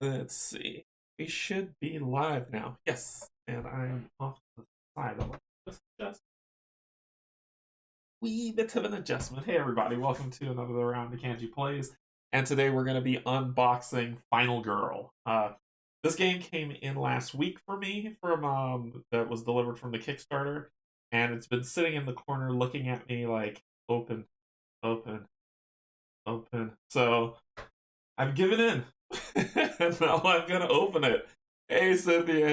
Let's see. We should be live now. Yes. And I'm off to the side. Let's just wee bit of an adjustment. Hey everybody, welcome to another round of Canje Plays. And today we're gonna be unboxing Final Girl. This game came in last week for me from that was delivered from the Kickstarter, and it's been sitting in the corner looking at me like open, open, open. So I've given in. And now I'm gonna open it. Hey Cynthia,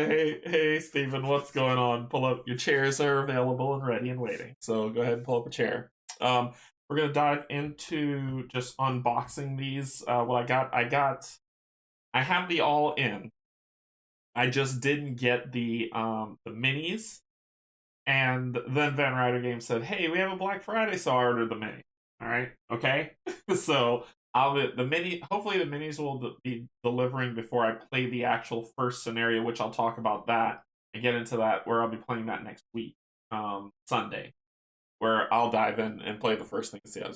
hey Stephen, what's going on? Pull up your chairs are available and ready and waiting. So go ahead and pull up a chair. We're gonna dive into just unboxing these. What I have the all in. I just didn't get the minis. And then Van Ryder Games said, "Hey, we have a Black Friday, so I ordered the mini." All right, okay. So the mini. Hopefully, the minis will be delivering before I play the actual first scenario, which I'll talk about that and get into that. Where I'll be playing that next week, Sunday, where I'll dive in and play the first thing. See how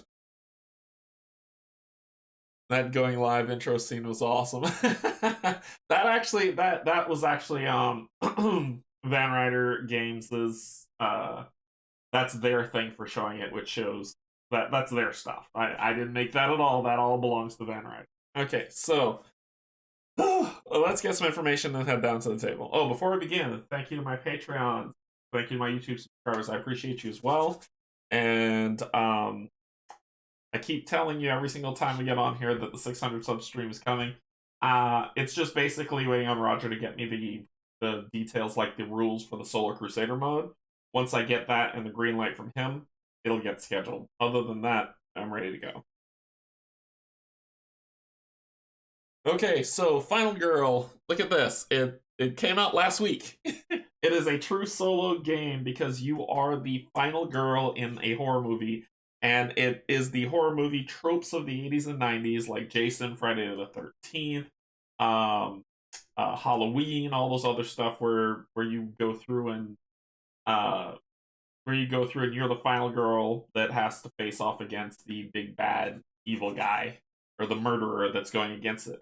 that going live intro scene was awesome. That was actually Van Ryder Games' that's their thing for showing it, which shows that's their stuff. I didn't make that at all. That all belongs to Van Ryder. Okay, so let's get some information and head down to the table. Oh, before we begin, thank you to my Patreons. Thank you to my YouTube subscribers. I appreciate you as well. And I keep telling you every single time we get on here that the 600 sub stream is coming. It's just basically waiting on Roger to get me the details, like the rules for the Solar Crusader mode. Once I get that and the green light from him, it'll get scheduled. Other than that, I'm ready to go. Okay, so Final Girl, look at this. It came out last week. It is a true solo game because you are the final girl in a horror movie, and it is the horror movie tropes of the 80s and 90s, like Jason, Friday the 13th, Halloween, all those other stuff where you go through and you're the final girl that has to face off against the big bad evil guy or the murderer that's going against it.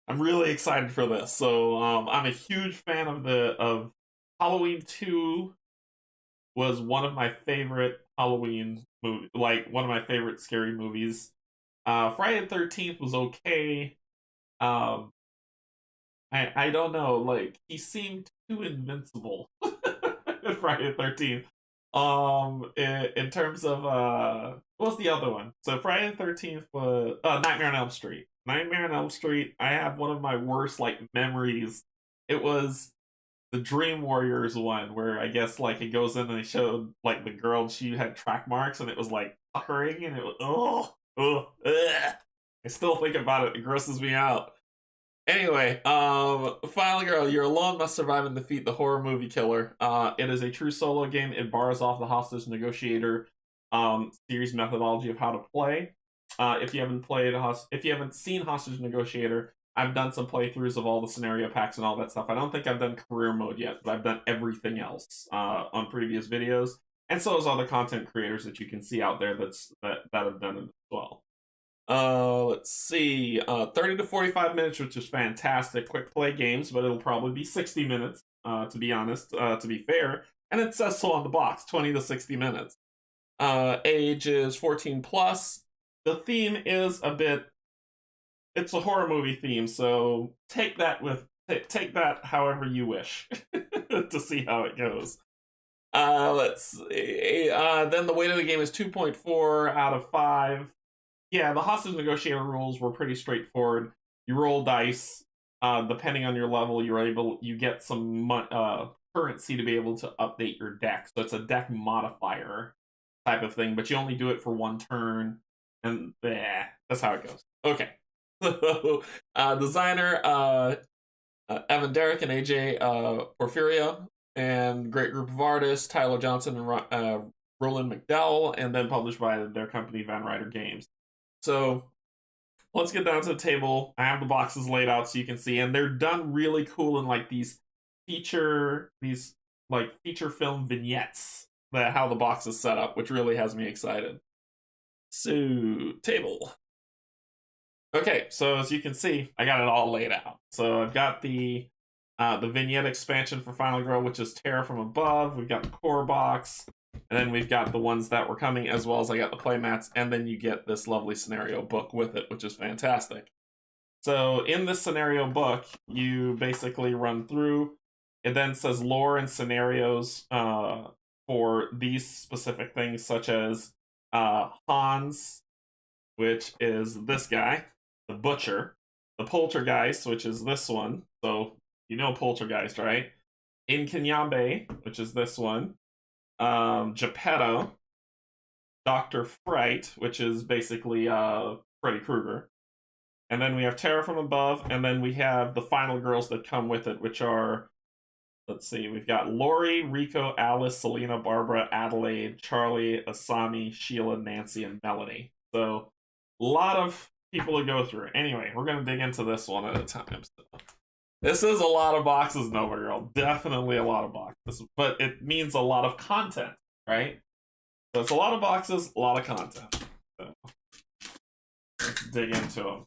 I'm really excited for this. So I'm a huge fan of Halloween 2 was one of my favorite Halloween movie, like one of my favorite scary movies. Friday the 13th was okay. I don't know, like he seemed too invincible in Friday the 13th. In terms of what was the other one? So Friday the 13th was Nightmare on Elm Street. Nightmare on Elm Street, I have one of my worst like memories. It was the Dream Warriors one where I guess like it goes in and they showed like the girl and she had track marks and it was like puckering and it was I still think about it. It grosses me out. Anyway, Final Girl, you're alone, must survive and defeat the horror movie killer. It is a true solo game. It borrows off the Hostage Negotiator series methodology of how to play. If you haven't seen Hostage Negotiator, I've done some playthroughs of all the scenario packs and all that stuff. I don't think I've done career mode yet, but I've done everything else on previous videos, and so has other content creators that you can see out there that have done it as well. Let's see. 30 to 45 minutes, which is fantastic. Quick play games, but it'll probably be 60 minutes, to be honest, to be fair. And it says so on the box, 20 to 60 minutes. Age is 14 plus. The theme is it's a horror movie theme, so take that however you wish to see how it goes. Let's see. Then the weight of the game is 2.4 out of 5. Yeah, the Hostage Negotiator rules were pretty straightforward. You roll dice. Depending on your level, you get some currency to be able to update your deck. So it's a deck modifier type of thing, but you only do it for one turn, and that's how it goes. Okay. Designer Evan Derrick and AJ Porfirio, and great group of artists Tyler Johnson and Roland McDowell, and then published by their company Van Ryder Games. So let's get down to the table. I have the boxes laid out so you can see, and they're done really cool in like these feature film vignettes that how the box is set up, which really has me excited. So table. Okay, so as you can see, I got it all laid out. So I've got the vignette expansion for Final Girl, which is Terror from Above. We've got the core box, and then we've got the ones that were coming, as well as I got the playmats, and then you get this lovely scenario book with it, which is fantastic. So in this scenario book, you basically run through. It then says lore and scenarios for these specific things, such as Hans, which is this guy, the Butcher, the Poltergeist, which is this one. So you know Poltergeist, right? Inkinyambe, which is this one. Geppetto, Dr. Fright, which is basically Freddy Krueger. And then we have Terror from Above, and then we have the final girls that come with it, which are, let's see, we've got Lori, Rico, Alice, Selena, Barbara, Adelaide, Charlie, Asami, Sheila, Nancy, and Melanie. So a lot of people to go through. Anyway, we're going to dig into this one at a time. So, this is a lot of boxes, Nova Girl. Definitely a lot of boxes. But it means a lot of content, right? So it's a lot of boxes, a lot of content. So let's dig into them.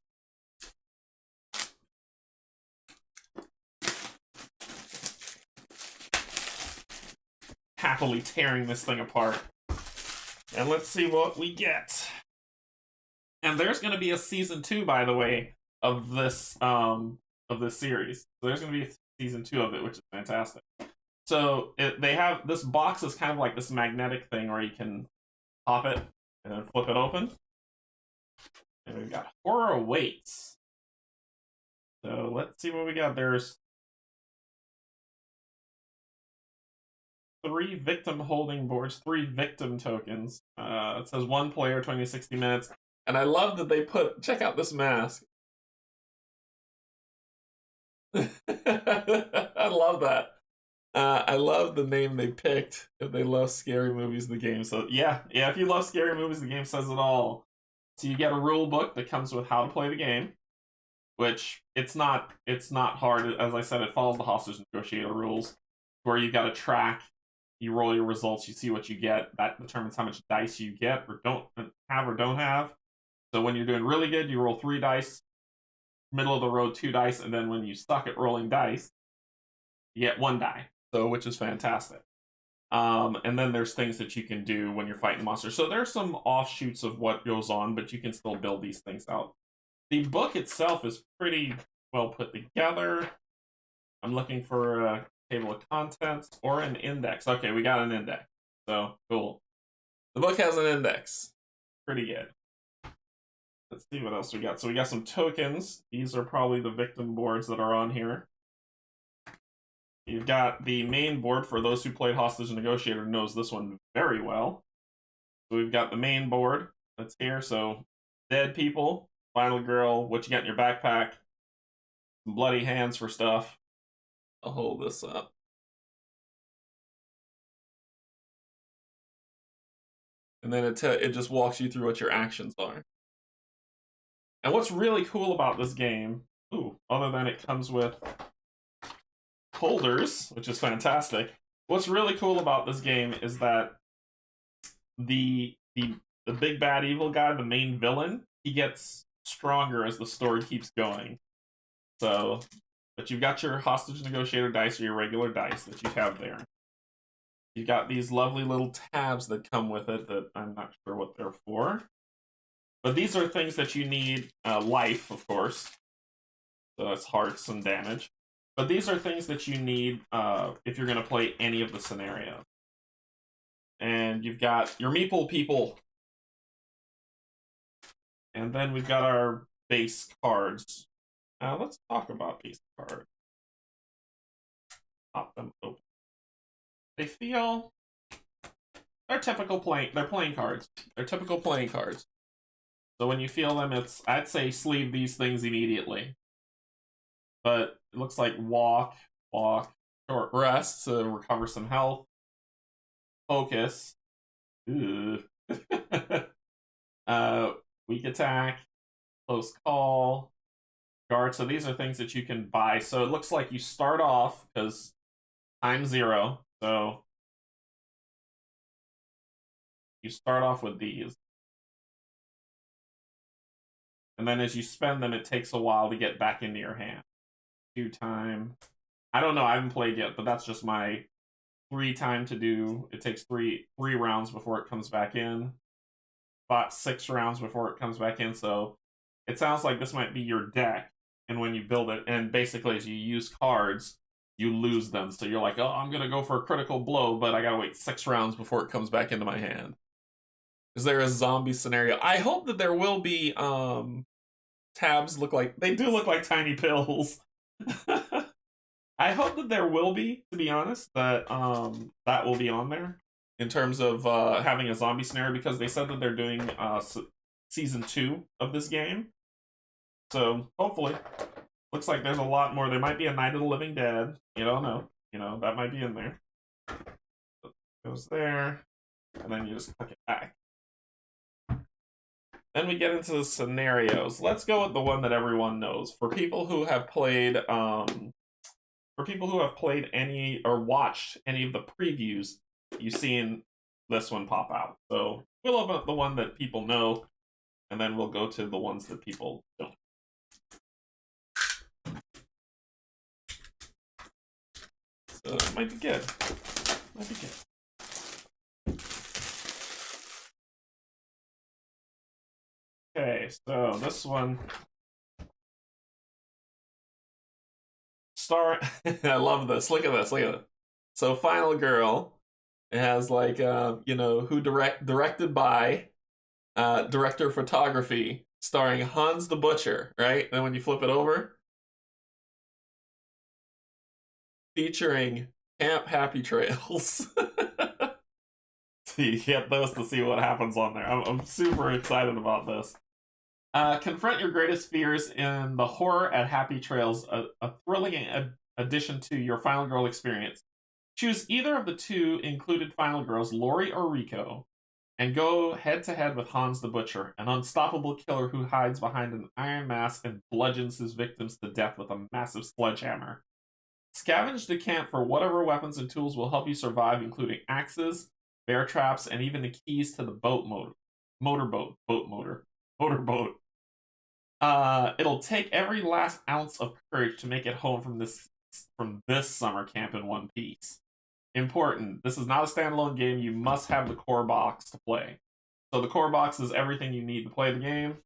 Happily tearing this thing apart. And let's see what we get. And there's going to be a season 2, by the way, of this series. So there's going to be a season 2 of it, which is fantastic. So they have this box is kind of like this magnetic thing where you can pop it and then flip it open. And we've got Horror Awaits. So let's see what we got. There's 3 victim holding boards, 3 victim tokens. It says 1 player, 20 to 60 minutes. And I love that they put, check out this mask. I love that. I love the name they picked. If they love scary movies, the game. So yeah, if you love scary movies, the game says it all. So you get a rule book that comes with how to play the game, which it's not hard. As I said, it follows the Hostage Negotiator rules, where you got to track. You roll your results, you see what you get. That determines how much dice you get or don't have. So when you're doing really good, you roll 3 dice. Middle of the road, 2 dice, and then when you suck at rolling dice, you get 1 die. So which is fantastic. And then there's things that you can do when you're fighting monsters. So there's some offshoots of what goes on, but you can still build these things out. The book itself is pretty well put together. I'm looking for a table of contents or an index. Okay, we got an index. So cool. The book has an index. Pretty good. Let's see what else we got. So we got some tokens. These are probably the victim boards that are on here. You've got the main board. For those who played Hostage Negotiator knows this one very well. So we've got the main board that's here. So dead people, final girl, what you got in your backpack, some bloody hands for stuff. I'll hold this up. And then it just walks you through what your actions are. And what's really cool about this game, other than it comes with holders, which is fantastic, what's really cool about this game is that the big bad evil guy, the main villain, he gets stronger as the story keeps going. So, but you've got your Hostage Negotiator dice or your regular dice that you have there. You've got these lovely little tabs that come with it that I'm not sure what they're for. But these are things that you need. Life, of course. So that's hearts and damage. But these are things that you need if you're going to play any of the scenarios. And you've got your meeple people. And then we've got our base cards. Let's talk about these cards. Pop them open. They feel... They're typical they're playing cards. They're typical playing cards. So when you feel them, I'd say sleeve these things immediately. But it looks like walk, short rest to recover some health, focus, weak attack, close call, guard. So these are things that you can buy. So it looks like you start off, because time 0, so you start off with these. And then as you spend them, it takes a while to get back into your hand. 2 time. I don't know, I haven't played yet, but that's just my 3 time to do. It takes three rounds before it comes back in. About 6 rounds before it comes back in, so it sounds like this might be your deck. And when you build it, and basically as you use cards, you lose them. So you're like, oh, I'm gonna go for a critical blow, but I gotta wait 6 rounds before it comes back into my hand. Is there a zombie scenario? I hope that there will be. Tabs look like they do look like tiny pills. I hope that there will be, to be honest, that that will be on there in terms of having a zombie scenario, because they said that they're doing season 2 of this game. So hopefully, looks like there's a lot more. There might be a Night of the Living Dead. You don't know. You know, that might be in there. It goes there, and then you just click it back. Then we get into the scenarios. Let's go with the one that everyone knows. For people who have played, any or watched any of the previews, you've seen this one pop out. So we'll open up the one that people know, and then we'll go to the ones that people don't. So it might be good. Might be good. Okay, so this one. I love this. Look at this. Look at it. So Final Girl, it has like you know, who directed by director of photography, starring Hans the Butcher, right? And then when you flip it over, featuring Camp Happy Trails. So you get those to see what happens on there. I'm super excited about this. Confront your greatest fears in the horror at Happy Trails, a thrilling addition to your Final Girl experience. Choose either of the 2 included Final Girls, Lori or Rico, and go head-to-head with Hans the Butcher, an unstoppable killer who hides behind an iron mask and bludgeons his victims to death with a massive sledgehammer. Scavenge the camp for whatever weapons and tools will help you survive, including axes, bear traps, and even the keys to the motorboat. It'll take every last ounce of courage to make it home from this summer camp in one piece. Important, this is not a standalone game. You must have the core box to play. So the core box is everything you need to play the game.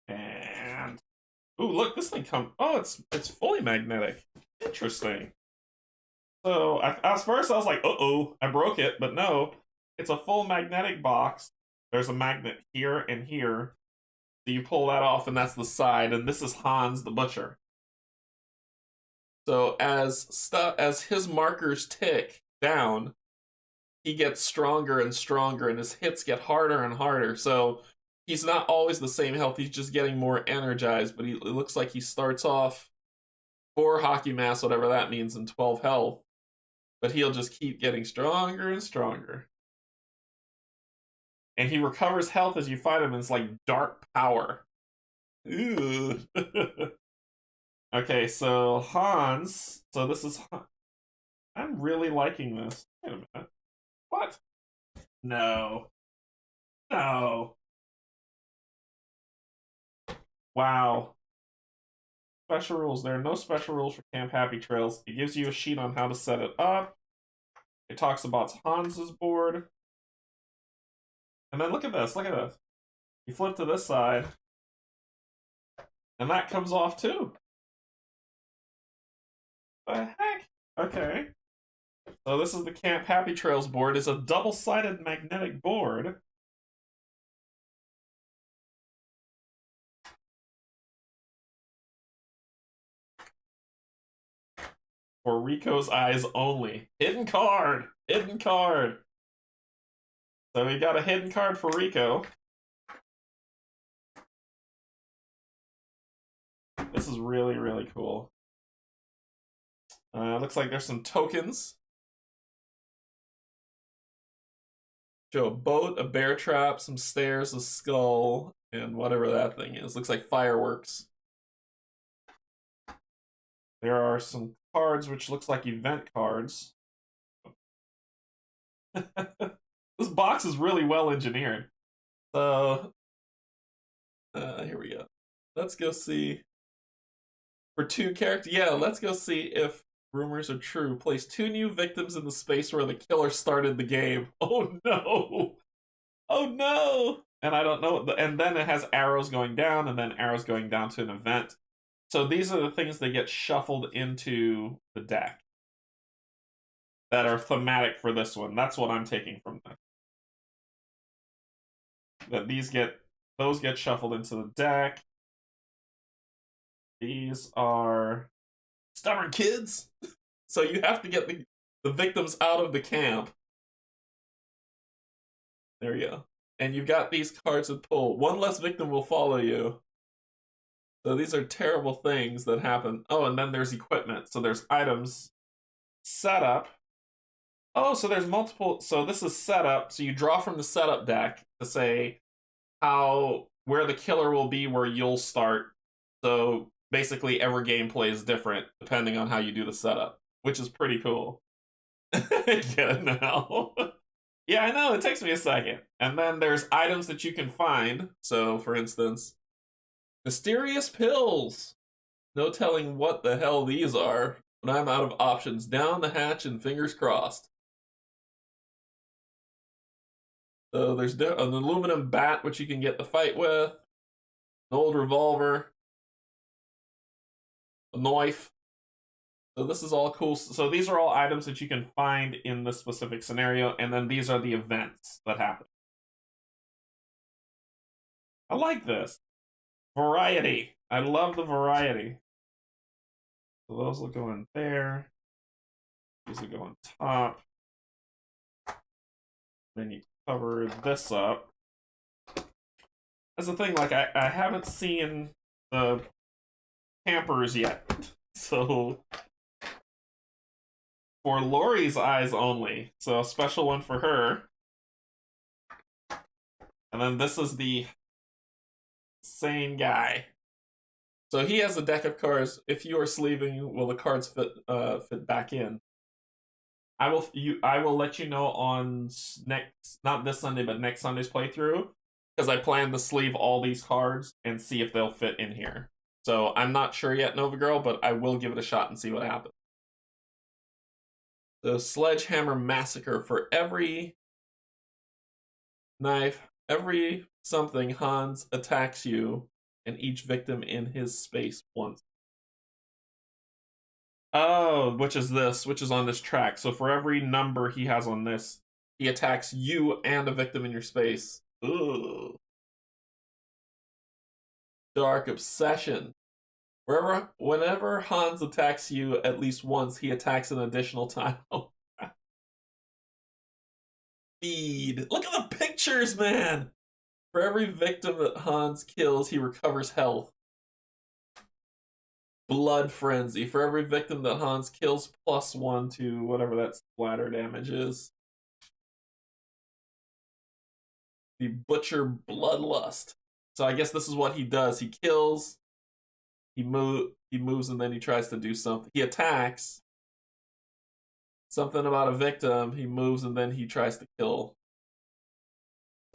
And ooh, look, this thing oh, it's fully magnetic. Interesting. So at first I was like, uh-oh, I broke it, but no, it's a full magnetic box. There's a magnet here and here. So you pull that off, and that's the side, and this is Hans the Butcher. So as his markers tick down, he gets stronger and stronger, and his hits get harder and harder. So he's not always the same health. He's just getting more energized, but it looks like he starts off 4 hockey masks, whatever that means, and 12 health. But he'll just keep getting stronger and stronger. And he recovers health as you fight him, and it's like dark power. Ooh. Okay, so Hans. So this is... I'm really liking this. Wait a minute. What? No. No. Wow. Special rules. There are no special rules for Camp Happy Trails. It gives you a sheet on how to set it up. It talks about Hans's board. And then look at this. Look at this. You flip to this side. And that comes off too. The heck? Okay. So this is the Camp Happy Trails board. It's a double-sided magnetic board. For Rico's eyes only. Hidden card! Hidden card! So we got a hidden card for Rico. This is really, really cool. Looks like there's some tokens. Show a boat, a bear trap, some stairs, a skull, and whatever that thing is. Looks like fireworks. There are some cards which looks like event cards. This box is really well engineered. So Here we go. Let's go see. For 2 characters, yeah, let's go see if rumors are true. Place 2 new victims in the space where the killer started the game. Oh no! Oh no! And I don't know. And then it has arrows going down, and then arrows going down to an event. So these are the things that get shuffled into the deck that are thematic for this one. That's what I'm taking from this. That those get shuffled into the deck. These are stubborn kids. So you have to get the victims out of the camp. There you go. And you've got these cards to pull. One less victim will follow you. So these are terrible things that happen. Oh, and then there's equipment. So there's items, setup. Oh, so there's multiple. So this is setup. So you draw from the setup deck to say where the killer will be, where you'll start. So basically every gameplay is different depending on how you do the setup, which is pretty cool. Get it now. Yeah, I know, it takes me a second. And then there's items that you can find. So, for instance, mysterious pills. No telling what the hell these are, but I'm out of options. Down the hatch and fingers crossed. So there's an aluminum bat, which you can get the fight with. An old revolver. A knife. So this is all cool. So these are all items that you can find in this specific scenario, and then these are the events that happen. I like this. Variety. I love the variety. So those will go in there. These will go on top. Then you cover this up. That's the thing, like, I haven't seen the campers yet. So for Lori's eyes only. So a special one for her. And then this is the same guy. So he has a deck of cards. If you are sleeving, will the cards fit back in? I will let you know on not this Sunday, but next Sunday's playthrough, because I plan to sleeve all these cards and see if they'll fit in here. So I'm not sure yet, Nova Girl, but I will give it a shot and see what happens. The Sledgehammer Massacre. For every knife, every something, Hans attacks you, and each victim in his space once. Oh, which is on this track. So for every number he has on this, he attacks you and a victim in your space. Ugh. Dark Obsession. Whenever Hans attacks you at least once, he attacks an additional time. Feed. Look at the pictures, man! For every victim that Hans kills, he recovers health. Blood Frenzy. For every victim that Hans kills, +1 to whatever that splatter damage is. The Butcher Bloodlust. So I guess this is what he does. He kills, he moves, and then he tries to do something. He attacks. Something about a victim. He moves, and then he tries to kill.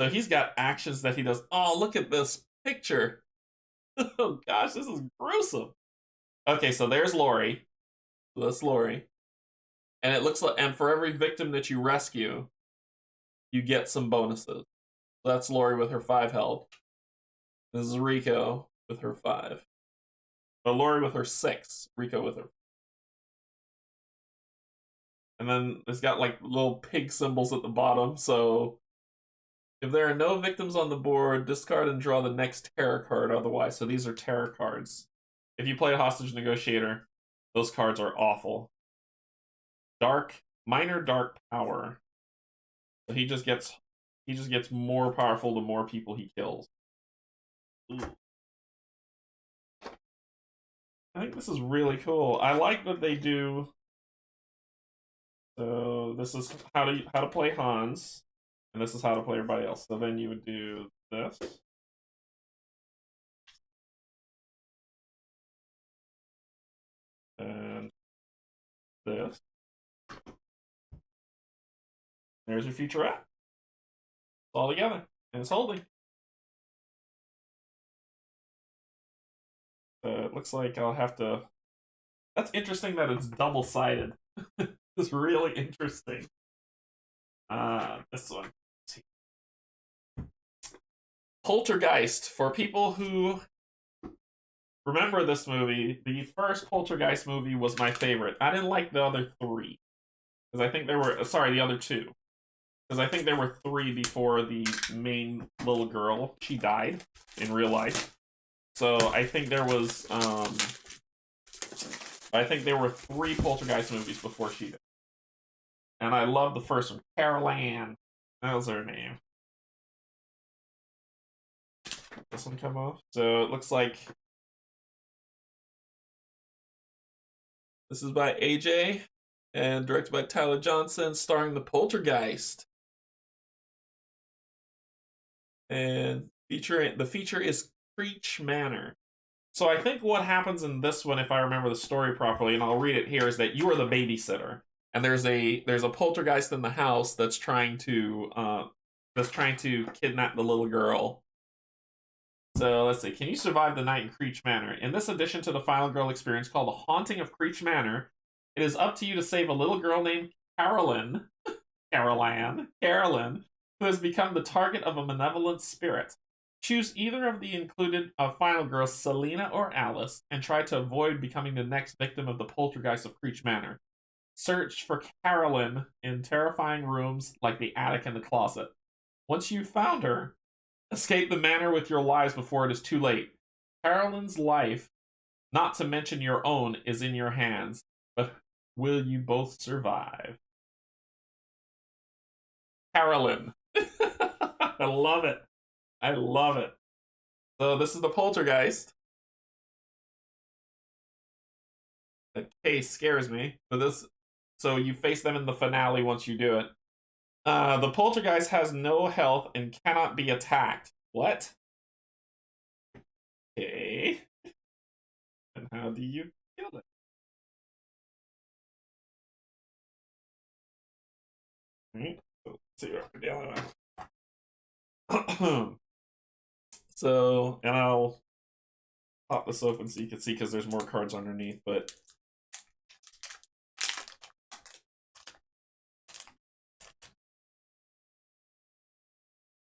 So he's got actions that he does. Oh, look at this picture. Oh gosh, this is gruesome. Okay, so there's Lori. So that's Lori. And it looks like, and for every victim that you rescue, you get some bonuses. So that's Lori with her 5 health. This is Rico with her 5. But Lori with her 6. Rico with her. And then it's got like little pig symbols at the bottom. So if there are no victims on the board, discard and draw the next terror card otherwise. So these are terror cards. If you play a Hostage Negotiator, those cards are awful. Minor dark power. So he just gets more powerful the more people he kills. Ooh. I think this is really cool. I like that they do. So this is how to play Hans, and this is how to play everybody else. So then you would do this. And this. There's your featurette. It's all together. And it's holding. it looks like I'll have to... That's interesting that it's double-sided. It's really interesting. This one. Poltergeist. For people who remember this movie, the first Poltergeist movie was my favorite. I didn't like the other three. Because I think there were... Sorry, the other two. Because I think there were three before the main little girl. She died in real life. So I think there was... I think there were three Poltergeist movies before she did. And I love the first one. Carol Ann. That was her name. This one come off. So it looks like this is by AJ and directed by Tyler Johnson, starring the Poltergeist. And the feature is Creech Manor. So I think what happens in this one, if I remember the story properly, and I'll read it here, is that you are the babysitter, and there's a poltergeist in the house that's trying to kidnap the little girl. So let's see. Can you survive the night in Creech Manor? In this addition to the final girl experience called The Haunting of Creech Manor, it is up to you to save a little girl named Carolyn, who has become the target of a malevolent spirit. Choose either of the included final girls, Selena or Alice, and try to avoid becoming the next victim of the poltergeist of Creech Manor. Search for Carolyn in terrifying rooms like the attic and the closet. Once you've found her, escape the manor with your lives before it is too late. Carolyn's life, not to mention your own, is in your hands. But will you both survive? Carolyn. I love it. I love it. So this is the Poltergeist. That case scares me. So you face them in the finale once you do it. The Poltergeist has no health and cannot be attacked. What? Okay. And how do you kill it? Alright, so let's see what we're dealing with. So, and I'll pop this open so you can see because there's more cards underneath, but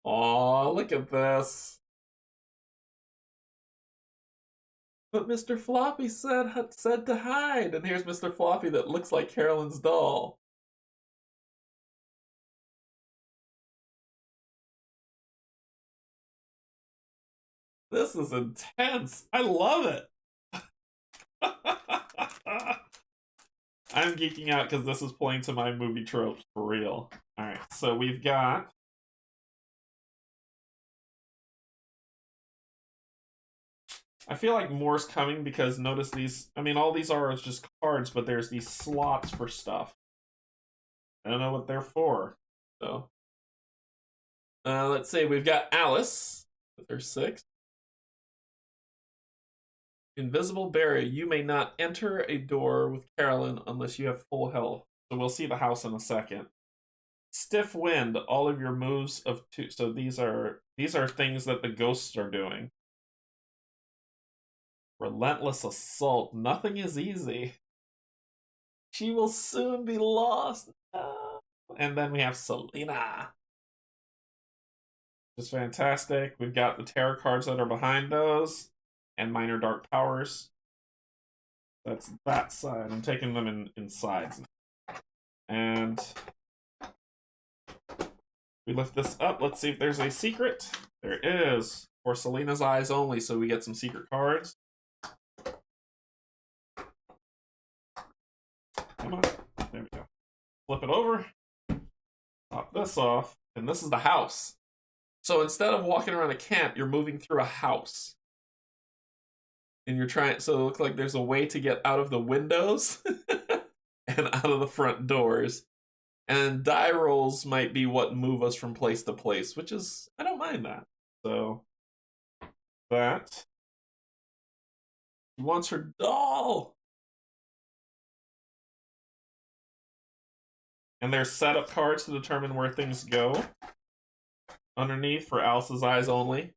aw, look at this. But Mr. Floppy said to hide, and here's Mr. Floppy that looks like Carolyn's doll. This is intense. I love it. I'm geeking out because this is playing to my movie tropes for real. Alright, so we've got... I feel like more's coming because notice these... I mean, all these are just cards, but there's these slots for stuff. I don't know what they're for. So, let's see. We've got Alice with her 6. Invisible barrier. You may not enter a door with Carolyn unless you have full health. So we'll see the house in a second. Stiff wind. All of your moves of 2. So these are things that the ghosts are doing. Relentless assault. Nothing is easy. She will soon be lost. And then we have Selena. Just fantastic. We've got the tarot cards that are behind those. And minor dark powers. That's that side. I'm taking them in sides. And we lift this up. Let's see if there's a secret. There is. For Selena's eyes only, so we get some secret cards. Come on. There we go. Flip it over. Pop this off. And this is the house. So instead of walking around a camp, you're moving through a house. And you're trying, so it looks like there's a way to get out of the windows and out of the front doors. And die rolls might be what move us from place to place, which is, I don't mind that. So, that. She wants her doll. And there's setup cards to determine where things go. Underneath for Alice's eyes only.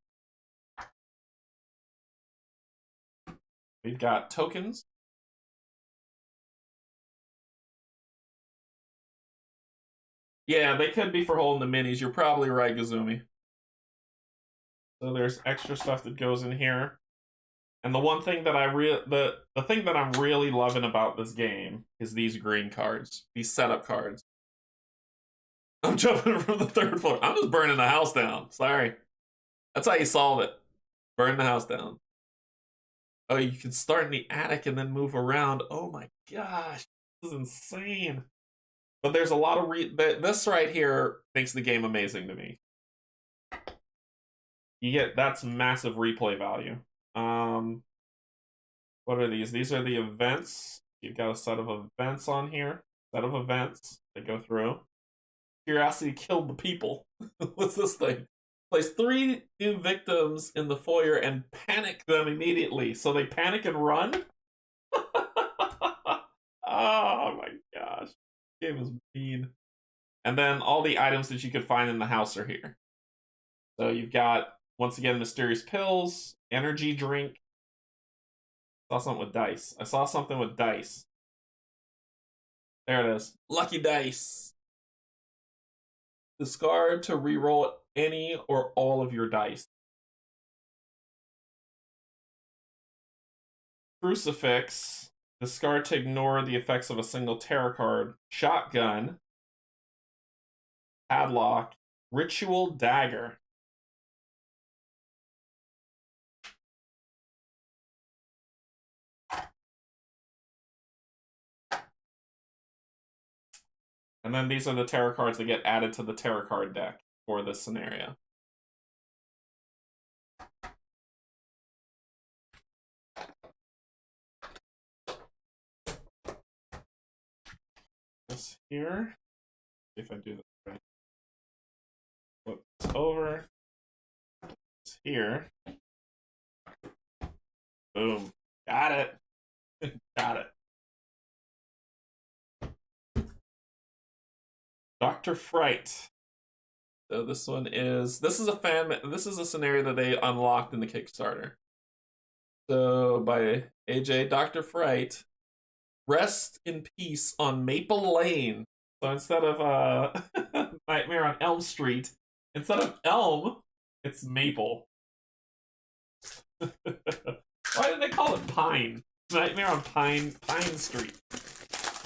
We've got tokens. Yeah, they could be for holding the minis. You're probably right, Gazumi. So there's extra stuff that goes in here. And the one thing that the thing that I'm really loving about this game is these green cards, these setup cards. I'm jumping from the third floor. I'm just burning the house down. Sorry. That's how you solve it. Burn the house down. Oh, you can start in the attic and then move around. Oh my gosh. This is insane. But there's a lot of this right here makes the game amazing to me. That's massive replay value. What are these? These are the events. You've got a set of events on here. Set of events that go through. Curiosity killed the people. What's this thing? Place 3 new victims in the foyer and panic them immediately. So they panic and run? Oh my gosh. This game is mean. And then all the items that you could find in the house are here. So you've got, once again, mysterious pills, energy drink. I saw something with dice. I saw something with dice. There it is. Lucky dice. Discard to reroll any or all of your dice. Crucifix. Discard to ignore the effects of a single tarot card. Shotgun. Padlock. Ritual dagger. And then these are the tarot cards that get added to the tarot card deck for this scenario. This here. See if I do this right. Flip this over. It's here. Boom. Got it. Got it. Dr. Fright. So this is a scenario that they unlocked in the Kickstarter. So by AJ, Dr. Fright, rest in peace on Maple Lane. So instead of Nightmare on Elm Street, instead of Elm, it's Maple. Why did they call it Pine? Nightmare on Pine Street.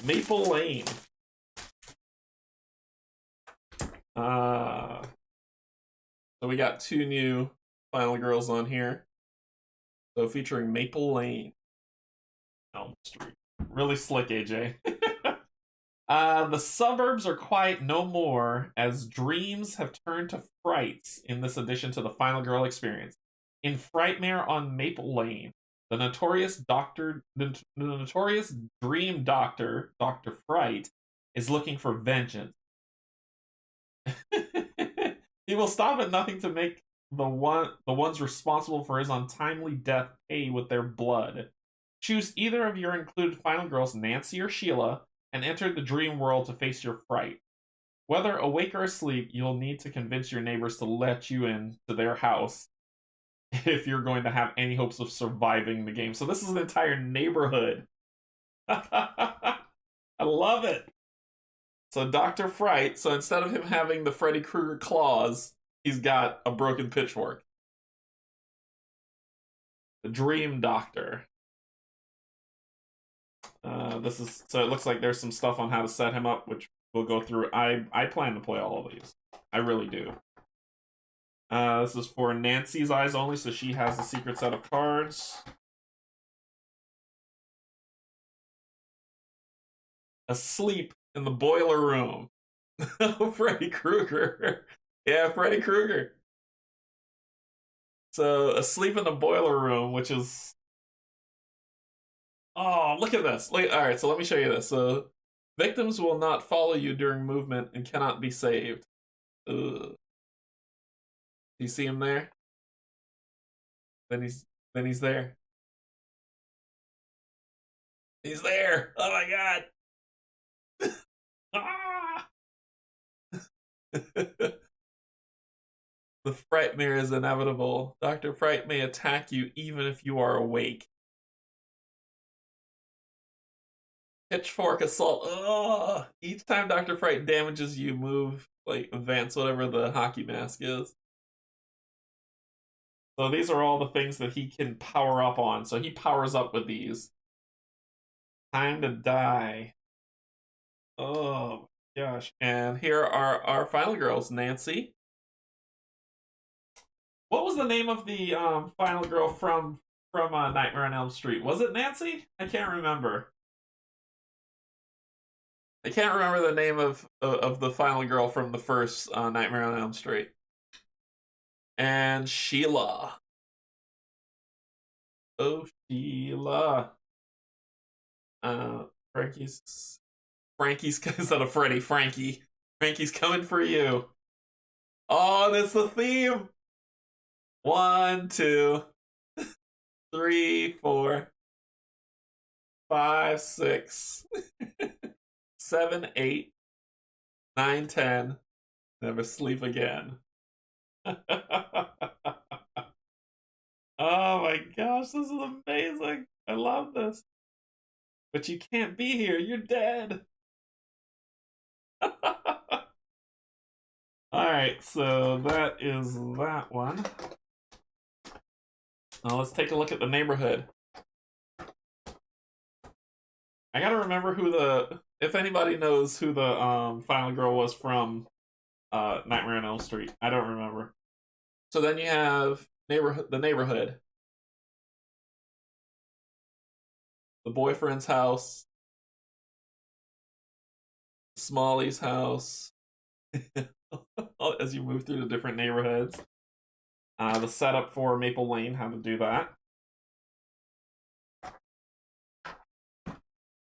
Maple Lane. So we got 2 new Final Girls on here. So featuring Maple Lane. Elm Street. Really slick, AJ. The suburbs are quiet no more, as dreams have turned to frights in this addition to the Final Girl experience. In Frightmare on Maple Lane, the notorious dream doctor, Dr. Fright, is looking for vengeance. He will stop at nothing to make the ones responsible for his untimely death pay with their blood. Choose either of your included Final Girls, Nancy or Sheila, and enter the dream world to face your fright. Whether awake or asleep, you'll need to convince your neighbors to let you in to their house if you're going to have any hopes of surviving the game. So this is an entire neighborhood. I love it. So Dr. Fright, so instead of him having the Freddy Krueger claws, he's got a broken pitchfork. The Dream Doctor. So it looks like there's some stuff on how to set him up, which we'll go through. I plan to play all of these. I really do. This is for Nancy's eyes only, so she has a secret set of cards. Asleep in the boiler room. Freddy Krueger. Yeah, Freddy Krueger. So, asleep in the boiler room, which is... Oh, look at this. Alright, so let me show you this. So, victims will not follow you during movement and cannot be saved. Ugh. Do you see him there? Then he's there. He's there! Oh my god! Ah! The Frightmare is inevitable. Dr. Fright may attack you even if you are awake. Pitchfork assault. Oh, each time Dr. Fright damages you, move, like, advance whatever the hockey mask is. So these are all the things that he can power up on. So he powers up with these. Time to die. Oh, gosh. And here are our final girls. Nancy. What was the name of the final girl from Nightmare on Elm Street? Was it Nancy? I can't remember. I can't remember the name of the final girl from the first Nightmare on Elm Street. And Sheila. Oh, Sheila. Frankie's instead of Freddy. Frankie's coming for you. Oh, that's the theme. 1, 2, 3, 4, 5, 6, 7, 8, 9, 10. Never sleep again. Oh my gosh, this is amazing. I love this. But you can't be here. You're dead. Alright, so that is that one. Now let's take a look at the neighborhood. I gotta remember who if anybody knows who the final girl was from Nightmare on Elm Street. I don't remember. So then you have the neighborhood. The boyfriend's house. Smalley's house. As you move through the different neighborhoods. The setup for Maple Lane, how to do that.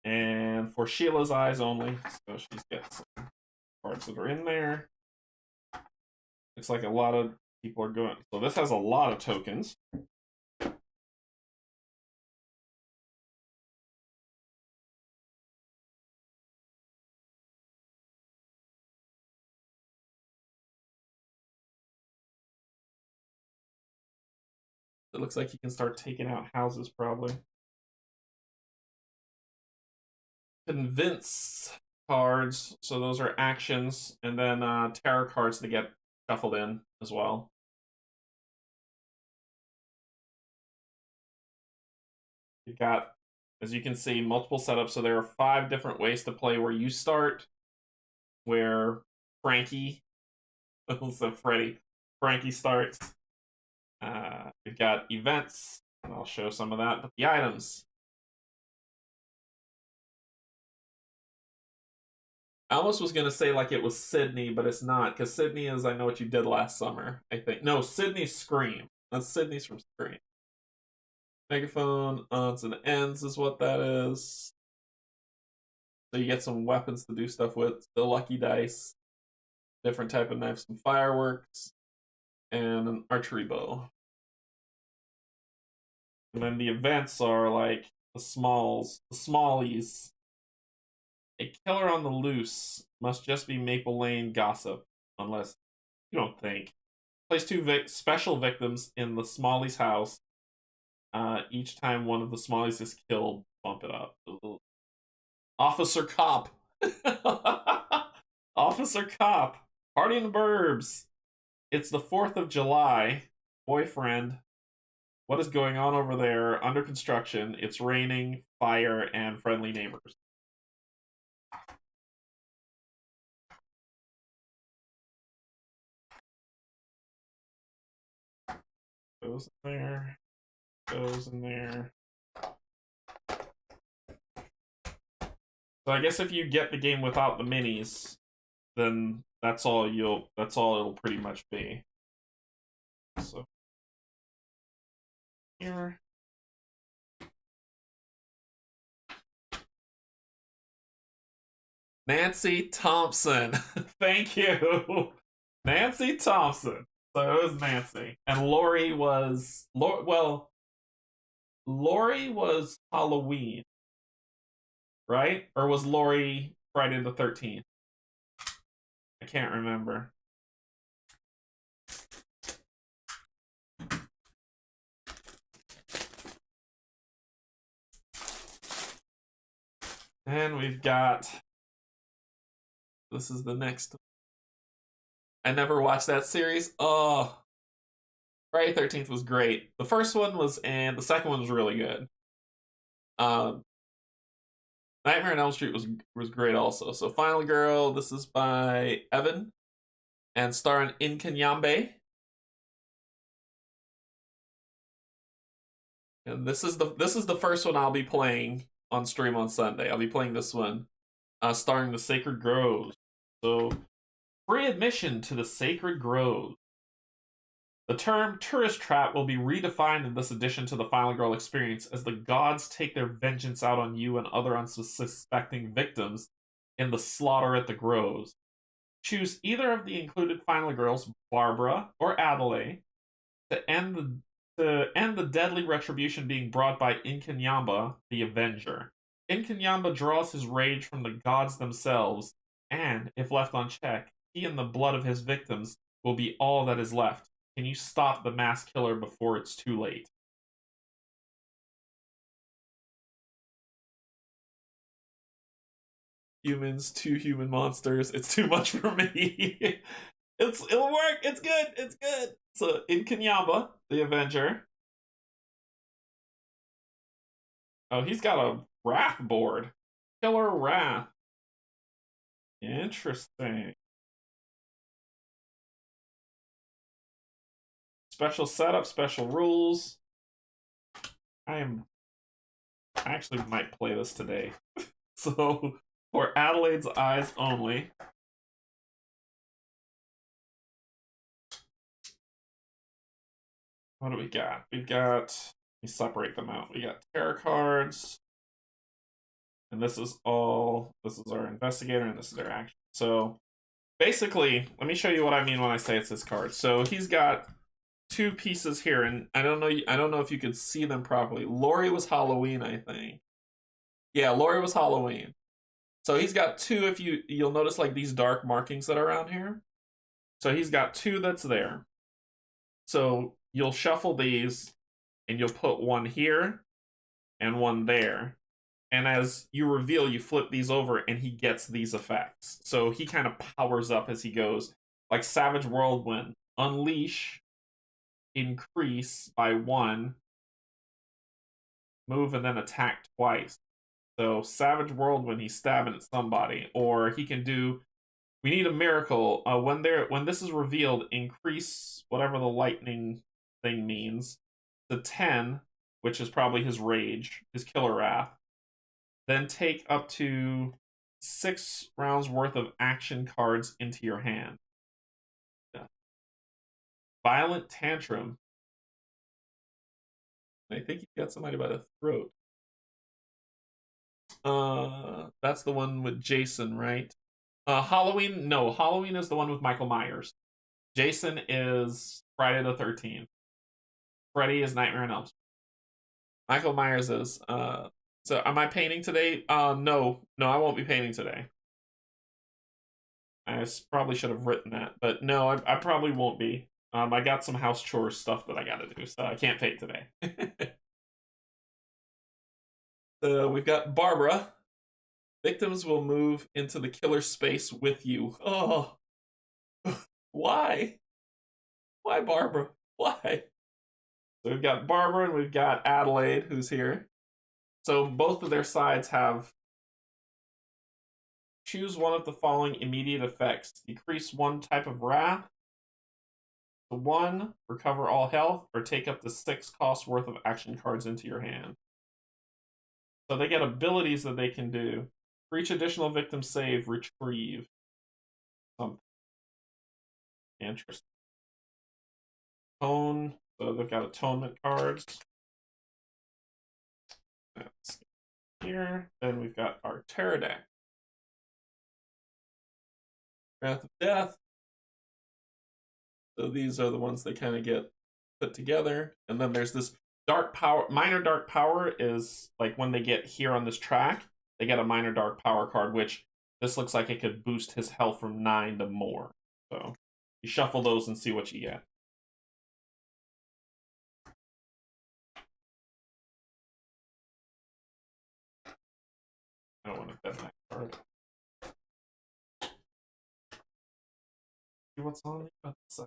And for Sheila's eyes only, so she's got some cards that are in there. Looks like a lot of people are going. So this has a lot of tokens. It looks like you can start taking out houses, probably. Convince cards, so those are actions, and then tarot cards to get shuffled in as well. You've got, as you can see, multiple setups, so there are 5 different ways to play where you start, where Frankie, so Frankie starts. We've got events, and I'll show some of that, but the items. I almost was going to say like it was Sydney, but it's not, because Sydney is I Know What You Did Last Summer, I think. No, Sydney's Scream. That's Sydney's from Scream. Megaphone, odds and ends is what that is. So you get some weapons to do stuff with. The lucky dice, different type of knives, some fireworks, and an archery bow. And then the events are like the smallies. A killer on the loose must just be Maple Lane gossip, unless you don't think. Place 2 special victims in the Smalley's house. Each time one of the Smalleys is killed, bump it up. Officer Cop. Officer Cop. Party in the Burbs. It's the 4th of July. Boyfriend. What is going on over there? Under construction. It's raining, fire, and friendly neighbors. Goes in there. Goes in there. So I guess if you get the game without the minis, then that's all it'll pretty much be. So here. Nancy Thompson. Thank you. Nancy Thompson. So it was Nancy. And Lori was Lori was Halloween. Right? Or was Lori Friday the 13th? I can't remember. And we've got... This is the next... I never watched that series. Oh, Friday 13th was great. The first one was, and the second one was really good. Nightmare on Elm Street was great also. So Final Girl, this is by Evan, and starring Kanyambe. And this is the first one I'll be playing on stream on Sunday. I'll be playing this one, starring the Sacred Groves. So free admission to the Sacred Groves. The term tourist trap will be redefined in this addition to the Final Girl experience as the gods take their vengeance out on you and other unsuspecting victims in the slaughter at the groves. Choose either of the included Final Girls, Barbara or Adelaide, to end the deadly retribution being brought by Inkanyamba, the Avenger. Inkanyamba draws his rage from the gods themselves, and, if left unchecked, he and the blood of his victims will be all that is left. Can you stop the mass killer before it's too late? Humans, 2 human monsters. It's too much for me. It'll work. It's good. It's good. So Inkanyamba, the Avenger. Oh, he's got a Wrath board. Killer Wrath. Interesting. Special setup, special rules. I actually might play this today. So, for Adelaide's eyes only. What do we got? We've got, let me separate them out. We got tarot cards. And this is our investigator, and this is their action. So, basically, let me show you what I mean when I say it's his card. So, he's got 2 pieces here, and I don't know if you could see them properly. Lori was Halloween, I think. Yeah, Lori was Halloween. So he's got 2, if you'll notice like these dark markings that are around here. So he's got 2 that's there. So you'll shuffle these and you'll put one here and one there. And as you reveal, you flip these over and he gets these effects. So he kind of powers up as he goes. Like Savage Whirlwind. Unleash, increase by 1, move and then attack twice. So Savage Whirlwind, he's stabbing at somebody. Or he can do, we need a miracle. When this is revealed, increase whatever the lightning thing means to 10, which is probably his rage, his killer wrath. Then take up to 6 rounds worth of action cards into your hand. Yeah. Violent Tantrum. I think he got somebody by the throat. That's the one with Jason, right? Halloween, no, Halloween is the one with Michael Myers. Jason is Friday the 13th. Freddy is Nightmare on Elm Street. Michael Myers is, so am I painting today? No, I won't be painting today. I probably should have written that, but no, I probably won't be. I got some house chores stuff that I gotta do, so I can't paint today. We've got Barbara. Victims will move into the killer space with you. Oh, why? Why, Barbara? Why? So we've got Barbara and we've got Adelaide, who's here. So both of their sides have choose one of the following immediate effects. Decrease 1 type of wrath to 1, recover all health, or take up to 6 cost worth of action cards into your hand. So they get abilities that they can do. For each additional victim save, retrieve something. Interesting. Tone. So they've got atonement cards. That's here. Then we've got our Terror deck. Wrath of Death. So these are the ones that kind of get put together. And then there's this dark power. Minor dark power is like when they get here on this track, they get a minor dark power card, which this looks like it could boost his health from 9 to more. So you shuffle those and see what you get. I don't want to grab that card. See what's on the other side.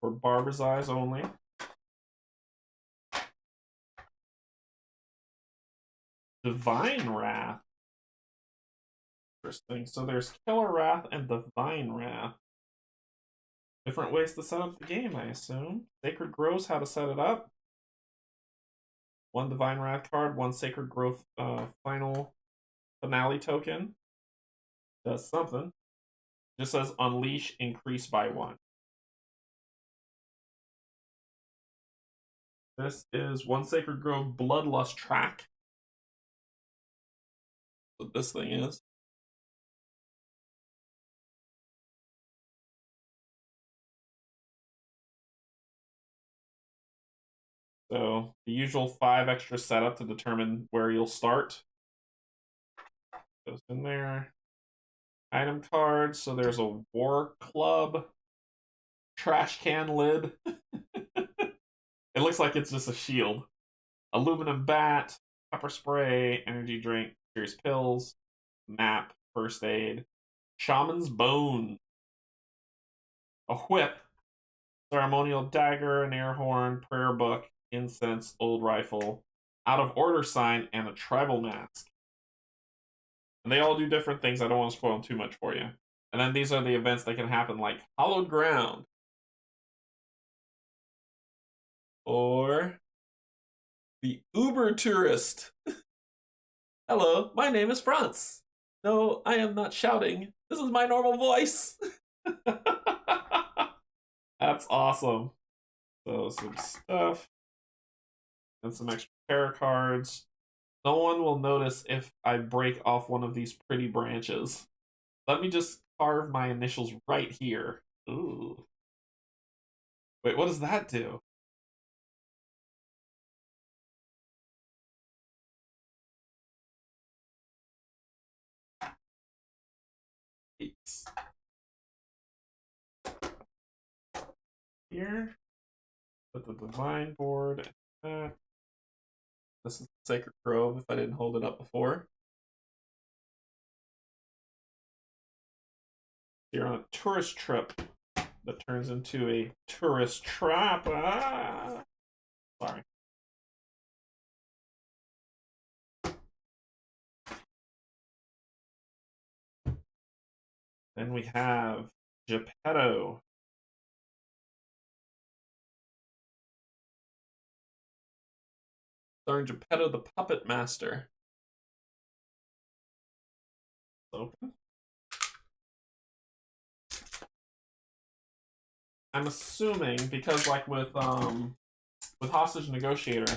For Barbara's eyes only. Divine Wrath. Interesting. So there's Killer Wrath and Divine Wrath. Different ways to set up the game, I assume. Sacred Groves, how to set it up. One Divine Wrath card, one Sacred Growth final finale token. Does something. Just says unleash, increase by 1. This is one Sacred Grove Bloodlust track. What this thing is. So the usual 5 extra setup to determine where you'll start. Goes in there. Item cards. So there's a War Club trash can lid. It looks like it's just a shield. Aluminum bat, pepper spray, energy drink, serious pills, map, first aid, shaman's bone, a whip, ceremonial dagger, an air horn, prayer book, incense, old rifle, out of order sign, and a tribal mask. And they all do different things. I don't want to spoil too much for you. And then these are the events that can happen, like Hallowed Ground. Or the Uber Tourist. Hello, my name is Franz. No, I am not shouting. This is my normal voice. That's awesome. So some stuff. And some extra tarot cards. No one will notice if I break off one of these pretty branches. Let me just carve my initials right here. Ooh. Wait, what does that do? Here. Put the divine board. This is Sacred Grove if I didn't hold it up before. You're on a tourist trip that turns into a tourist trap. Ah! Sorry. Then we have Geppetto. Starring Geppetto the Puppet Master. Open. I'm assuming because like with Hostage Negotiator,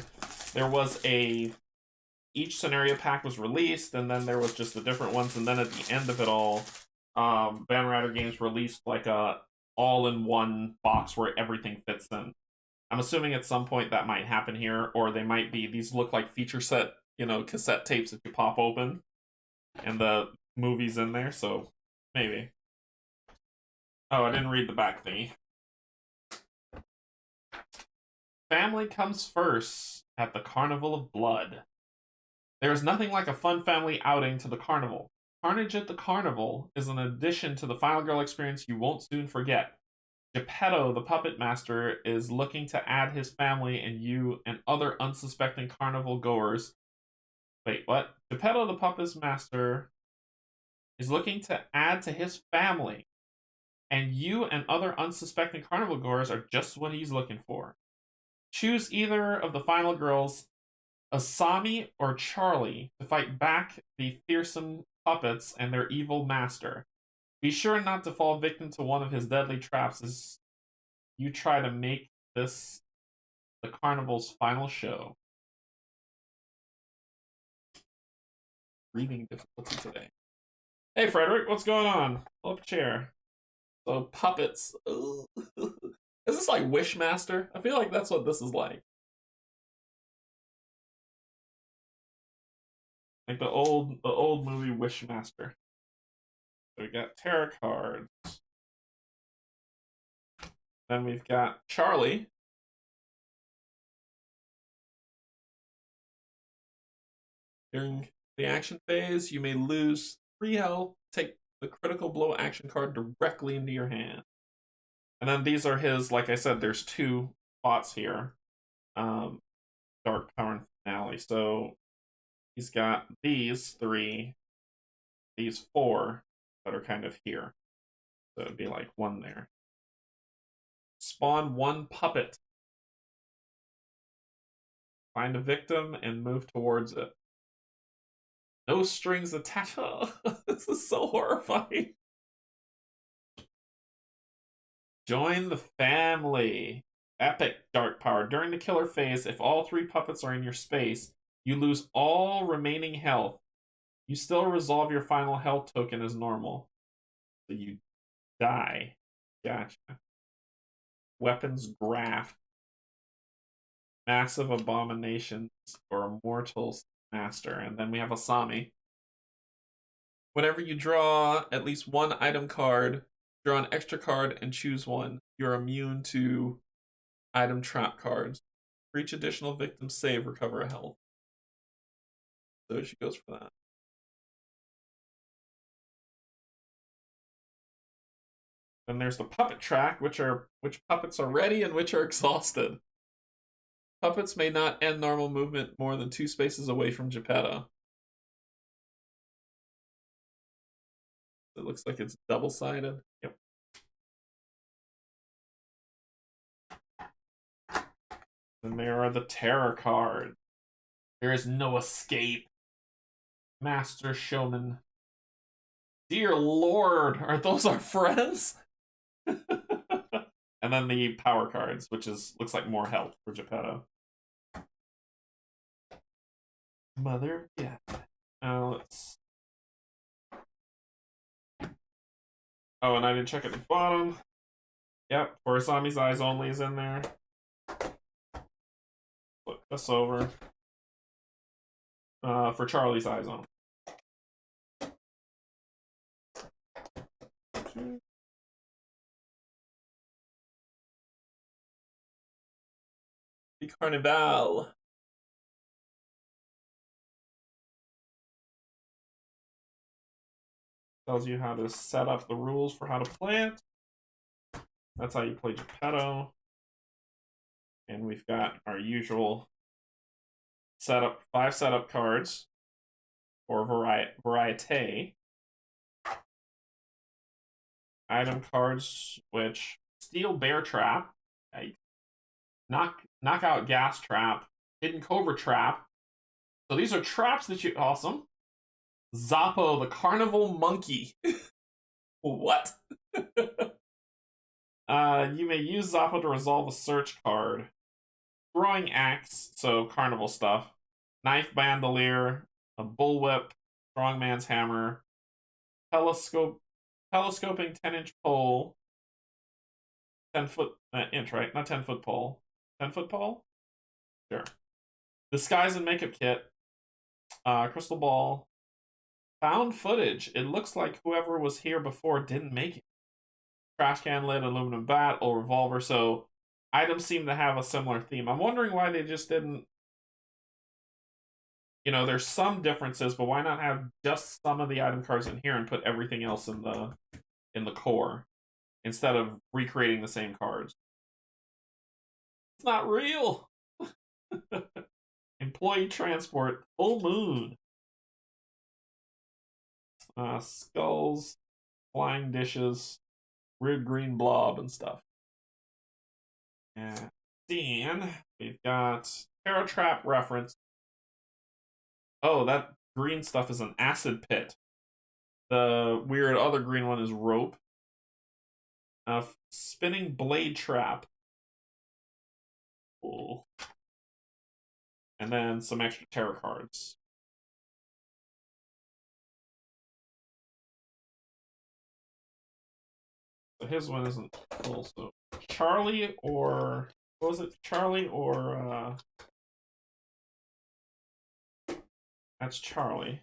there was each scenario pack was released, and then there was just the different ones, and then at the end of it all, Van Ryder Games released like a all-in-one box where everything fits in. I'm assuming at some point that might happen here, or they might be, these look like feature set, cassette tapes that you pop open, and the movie's in there, so maybe. Oh, I didn't read the back thingy. Family comes first at the Carnival of Blood. There is nothing like a fun family outing to the carnival. Carnage at the Carnival is an addition to the Final Girl experience you won't soon forget. Geppetto, the puppet master, is looking to add his family and you and other unsuspecting carnival goers. Wait, what? Geppetto, the puppet master, is looking to add to his family, and you and other unsuspecting carnival goers are just what he's looking for. Choose either of the final girls, Asami or Charlie, to fight back the fearsome puppets and their evil master. Be sure not to fall victim to one of his deadly traps as you try to make this the carnival's final show. Breathing difficulty today. Hey, Frederick, what's going on? Pull up a chair. So, puppets. Is this like Wishmaster? I feel like that's what this is like. Like the old movie Wishmaster. So we got tarot cards. Then we've got Charlie. During the action phase, you may lose 3 health, take the critical blow action card directly into your hand. And then these are his, like I said, there's 2 spots here. Dark Power and Finale. So he's got these 3, these 4 that are kind of here. So it'd be like 1 there. Spawn 1 puppet. Find a victim and move towards it. No strings attached. Oh, this is so horrifying. Join the family. Epic Dark Power. During the killer phase, if all 3 puppets are in your space, you lose all remaining health. You still resolve your final health token as normal. So you die. Gotcha. Weapons Graft. Massive Abominations or Immortals Master. And then we have Asami. Whenever you draw at least 1 item card, draw an extra card and choose 1. You're immune to item trap cards. For each additional victim save, recover a health. So she goes for that. Then there's the puppet track, which puppets are ready and which are exhausted. Puppets may not end normal movement more than 2 spaces away from Geppetto. It looks like it's double-sided. Yep. Then there are the terror cards. There is no escape. Master Showman. Dear Lord, are those our friends? And then the power cards, which looks like more health for Geppetto. Mother, yeah. Let's. Oh, and I didn't check at the bottom. Yep, for Asami's Eyes Only is in there. Flip this over. For Charlie's Eyes Only. The Carnival. Tells you how to set up the rules for how to play it. That's how you play Geppetto. And we've got our usual setup, 5 setup cards or variety. Item cards, which Steel Bear Trap, Knockout Gas Trap, Hidden Cobra Trap. So these are traps that you awesome. Zappo, the Carnival Monkey. What? You may use Zappo to resolve a search card. Throwing Axe, so carnival stuff. Knife Bandolier, a Bullwhip, Strongman's Hammer, telescoping 10-inch pole, 10-foot inch, right? Not 10-foot pole. 10-foot pole? Sure. Disguise and makeup kit, crystal ball, found footage. It looks like whoever was here before didn't make it. Trash can lid, aluminum bat, or revolver. So items seem to have a similar theme. I'm wondering why they just didn't. You know, there's some differences, but why not have just some of the item cards in here and put everything else in the core instead of recreating the same cards? It's not real. Employee transport, full moon. Skulls, flying dishes, weird green blob and stuff. And then we've got Terror Trap reference. Oh, that green stuff is an acid pit. The weird other green one is rope. Spinning blade trap. Cool. And then some extra terror cards. So his one isn't cool. So Charlie or what was it? Charlie or that's Charlie.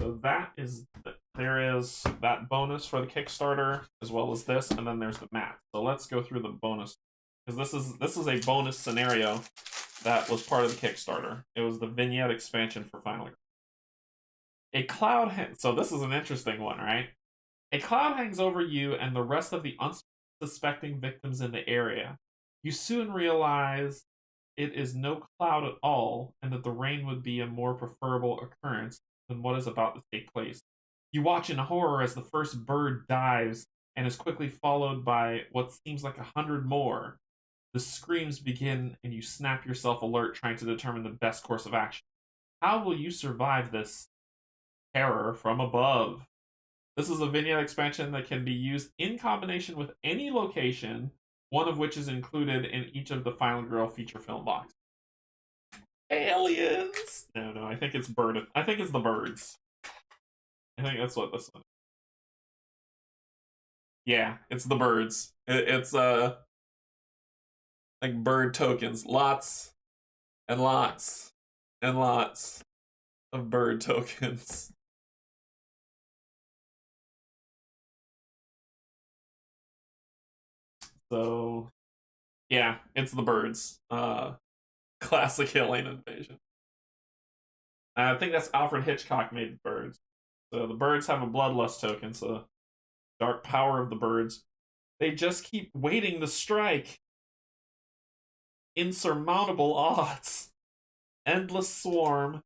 So that is, there is that bonus for the Kickstarter, as well as this, and then there's the map. So let's go through the bonus, because this is a bonus scenario that was part of the Kickstarter. It was the vignette expansion for Final. A cloud, so this is an interesting one, right? A cloud hangs over you and the rest of the unsuspecting victims in the area. You soon realize it is no cloud at all, and that the rain would be a more preferable occurrence than what is about to take place. You watch in horror as the first bird dives and is quickly followed by what seems like 100 more. The screams begin, and you snap yourself alert, trying to determine the best course of action. How will you survive this terror from above? This is a vignette expansion that can be used in combination with any location, one of which is included in each of the Final Girl feature film boxes. Aliens! No, I think it's bird. I think it's the birds. I think that's what this one is. Yeah, it's the birds. It's like bird tokens. Lots and lots and lots of bird tokens. So, yeah, it's the birds. Classic alien invasion. I think that's Alfred Hitchcock made birds. So the birds have a bloodlust token, so dark power of the birds. They just keep waiting to strike. Insurmountable odds. Endless swarm.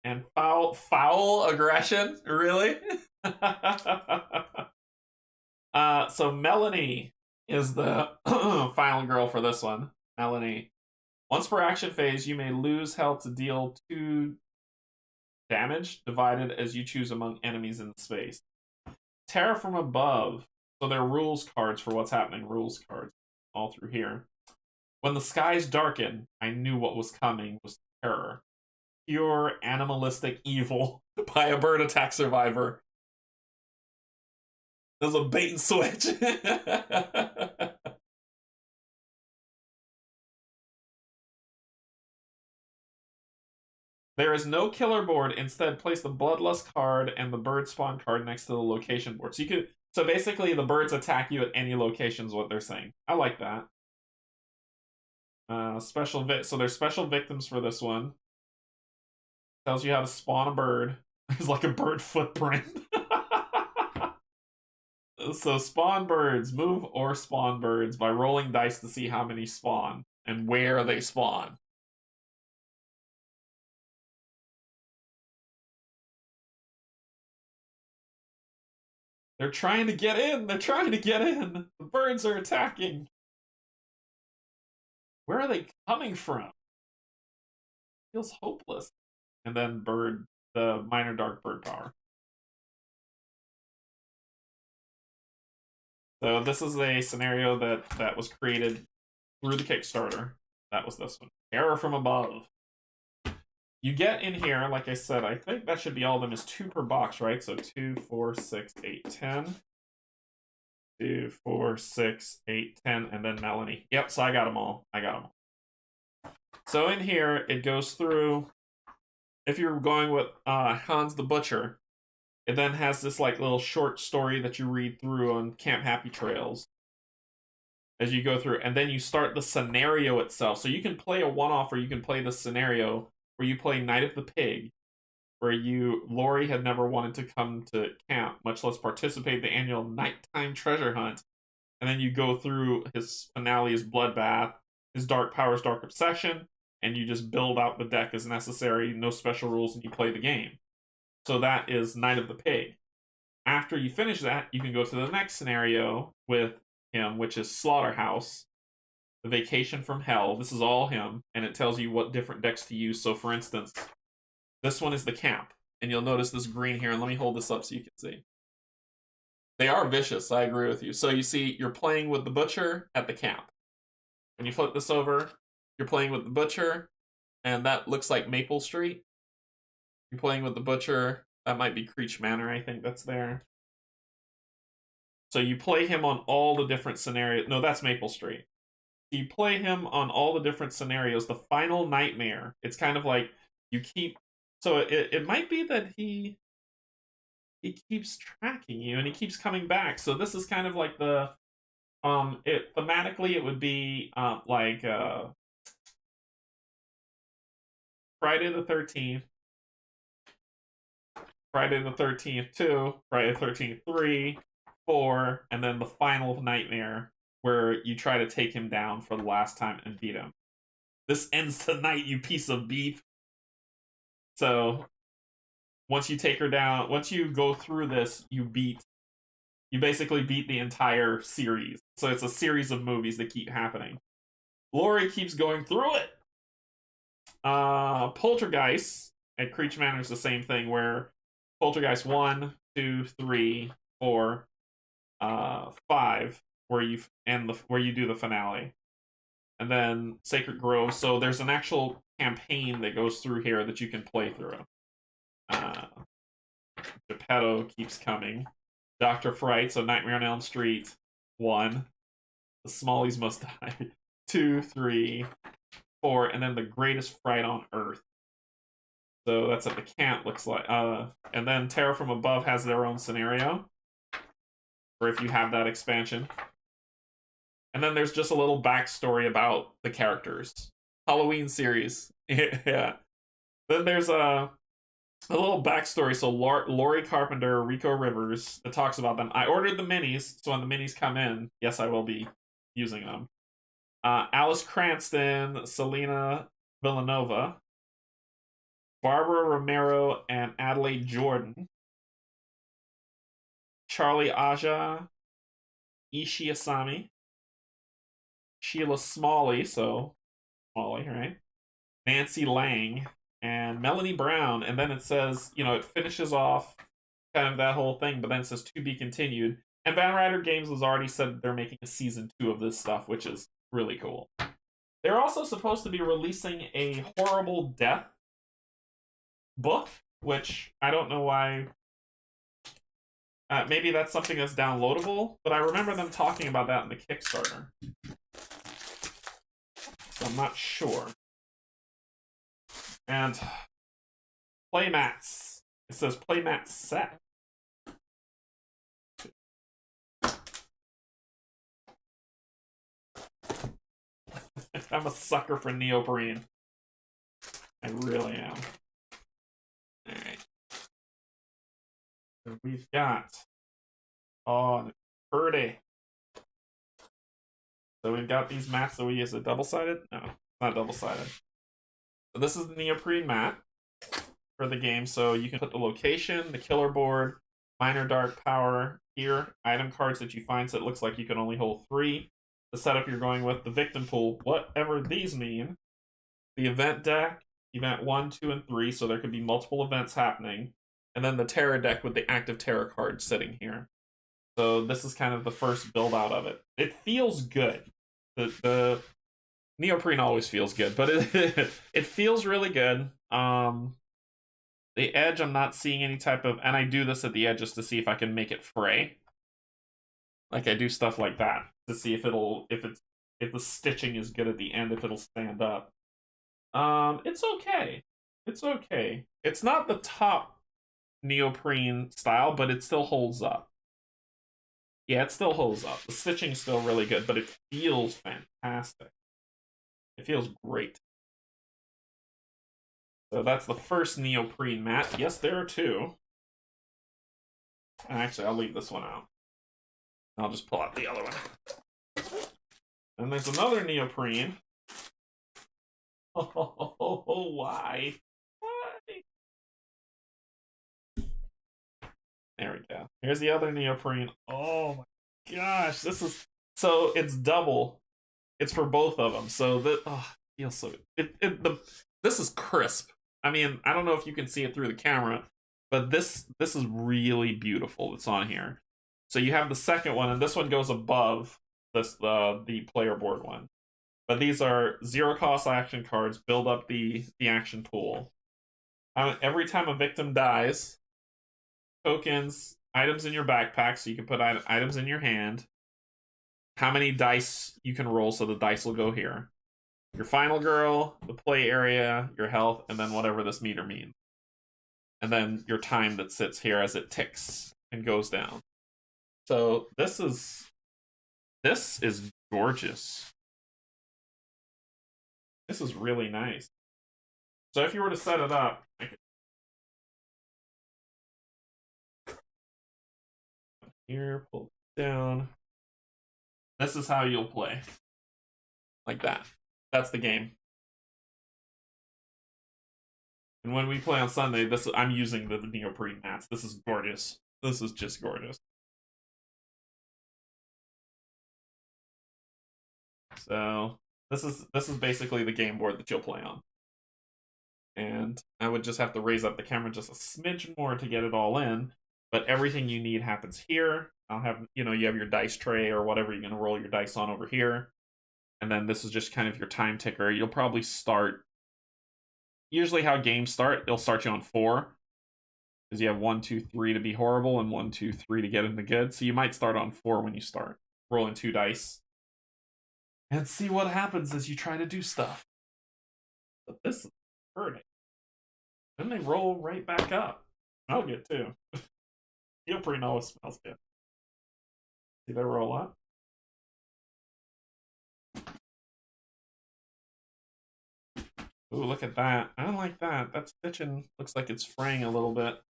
And foul aggression? Really? So Melanie is the final girl for this one. Melanie. Once per action phase, you may lose health to deal 2 damage, divided as you choose among enemies in the space. Terror from above. So they're rules cards for what's happening. Rules cards all through here. When the skies darken, I knew what was coming was terror. Pure animalistic evil by a bird attack survivor. There's a bait and switch. There is no killer board. Instead, place the Bloodlust card and the bird spawn card next to the location board. So basically, the birds attack you at any location is what they're saying. I like that. So there's special victims for this one. Tells you how to spawn a bird. There's like a bird footprint. So spawn birds, move or spawn birds by rolling dice to see how many spawn and where they spawn. They're trying to get in. They're trying to get in. The birds are attacking. Where are they coming from? Feels hopeless. And then the minor dark bird power. So this is a scenario that was created through the Kickstarter. That was this one. Terror from above. You get in here, like I said, I think that should be all of them is 2 per box, right? So 2, 4, 6, 8, 10. 2, 4, 6, 8, 10, and then Melanie. Yep, so I got them all. So in here, it goes through, if you're going with Hans the Butcher, it then has this like little short story that you read through on Camp Happy Trails as you go through, and then you start the scenario itself. So you can play a one-off, or you can play the scenario where you play Night of the Pig, where Lori had never wanted to come to camp, much less participate in the annual nighttime treasure hunt. And then you go through his finale, his Bloodbath, his Dark Powers, Dark Obsession, and you just build out the deck as necessary, no special rules, and you play the game. So that is Night of the Pig. After you finish that, you can go to the next scenario with him, which is Slaughterhouse, the Vacation from Hell. This is all him, and it tells you what different decks to use. So for instance, this one is the camp, and you'll notice this green here, and let me hold this up so you can see. They are vicious, I agree with you. So you see, you're playing with the Butcher at the camp. When you flip this over, you're playing with the Butcher, and that looks like Maple Street. You're playing with the Butcher, that might be Creech Manor, I think that's there. So you play him on all the different scenarios. No, that's Maple Street. You play him on all the different scenarios. The final nightmare, it's kind of like you keep... So it might be that he... he keeps tracking you and he keeps coming back. So this is kind of like the it thematically it would be like Friday the 13th, Friday the 13th 2, Friday the 13th 3, 4, and then the final nightmare where you try to take him down for the last time and beat him. This ends tonight, you piece of beef. So once you take her down, once you go through this, you basically beat the entire series. So it's a series of movies that keep happening. Laurie keeps going through it. Poltergeist at Creech Manor is the same thing, where Poltergeist 1, 2, 3, 4, 5, where you do the finale. And then Sacred Grove. So there's an actual campaign that goes through here that you can play through. Geppetto keeps coming. Dr. Fright, so Nightmare on Elm Street 1. The Smallies Must Die 2, 3, 4, and then The Greatest Fright on Earth. So that's what the camp looks like. And then Terror from Above has their own scenario, or if you have that expansion. And then there's just a little backstory about the characters. Halloween series. Yeah. Then there's a little backstory. So Laurie Carpenter, Rico Rivers, that talks about them. I ordered the minis, so when the minis come in, yes, I will be using them. Alice Cranston, Selena Villanova, Barbara Romero, and Adelaide Jordan. Charlie Aja, Ishii Asami, Sheila Smalley, so Smalley, right? Nancy Lang, and Melanie Brown. And then it says, it finishes off kind of that whole thing, but then it says to be continued. And Van Ryder Games has already said they're making a season 2 of this stuff, which is really cool. They're also supposed to be releasing a Horrible Death book, which I don't know why. Maybe that's something that's downloadable, but I remember them talking about that in the Kickstarter. So I'm not sure. And playmats. It says playmat set. I'm a sucker for neoprene. I really am. Alright. So we've got pretty. So we've got these mats that we use. A double-sided? No, not double-sided. So this is the neoprene mat for the game. So you can put the location, the killer board, minor dark power here, item cards that you find, so it looks like you can only hold 3. The setup you're going with, the victim pool, whatever these mean. The event deck, event 1, 2, and 3, so there could be multiple events happening. And then the terror deck with the active terror card sitting here. So this is kind of the first build out of it. It feels good. The neoprene always feels good, but it feels really good. The edge, I'm not seeing any type of, and I do this at the edge just to see if I can make it fray. Like I do stuff like that to see if the stitching is good at the end, if it'll stand up. It's okay. It's okay. It's not the top neoprene style, but it still holds up. Yeah, it still holds up. The stitching's still really good, but it feels fantastic. It feels great. So that's the first neoprene mat. Yes, there are 2. And actually, I'll leave this one out. I'll just pull out the other one. And there's another neoprene. Oh, why? Why? There we go. Here's the other neoprene. Oh my gosh, this is so it's double. It's for both of them. So it feels so. This is crisp. I mean, I don't know if you can see it through the camera, but this is really beautiful. That's on here. So you have the second one, and this one goes above this the player board one. But these are 0 cost action cards. Build up the action pool. Every time a victim dies, tokens, items in your backpack, so you can put items in your hand. How many dice you can roll, so the dice will go here. Your final girl, the play area, your health, and then whatever this meter means. and then your time that sits here as it ticks and goes down. So this is gorgeous. This is really nice. So if you were to set it up, here, pull it down. This is how you'll play. Like that. That's the game. And when we play on Sunday, I'm using the neoprene mats. This is gorgeous. This is just gorgeous. So this is basically the game board that you'll play on. And I would just have to raise up the camera just a smidge more to get it all in. But everything you need happens here. I'll have, you have your dice tray or whatever you're going to roll your dice on over here. And then this is just kind of your time ticker. You'll probably start, usually how games start, they'll start you on 4. Because you have 1, 2, 3 to be horrible and 1, 2, 3 to get into good. So you might start on 4 when you start. Rolling 2 dice. And see what happens as you try to do stuff. But this is hurting. Then they roll right back up. I'll get too. Neoprene always smells good. See they roll up? Ooh, look at that. I don't like that. That stitching looks like it's fraying a little bit.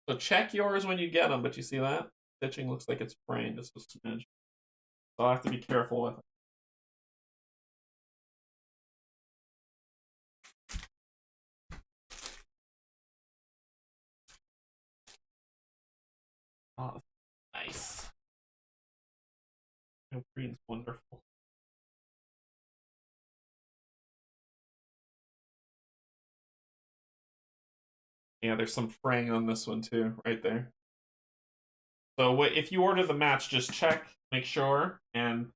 So check yours when you get them, but you see that? Stitching looks like it's fraying just a smidge. So I'll have to be careful with it. Oh, nice. Neoprene's wonderful. Yeah, there's some fraying on this one too, right there. So if you order the match, just check, make sure, and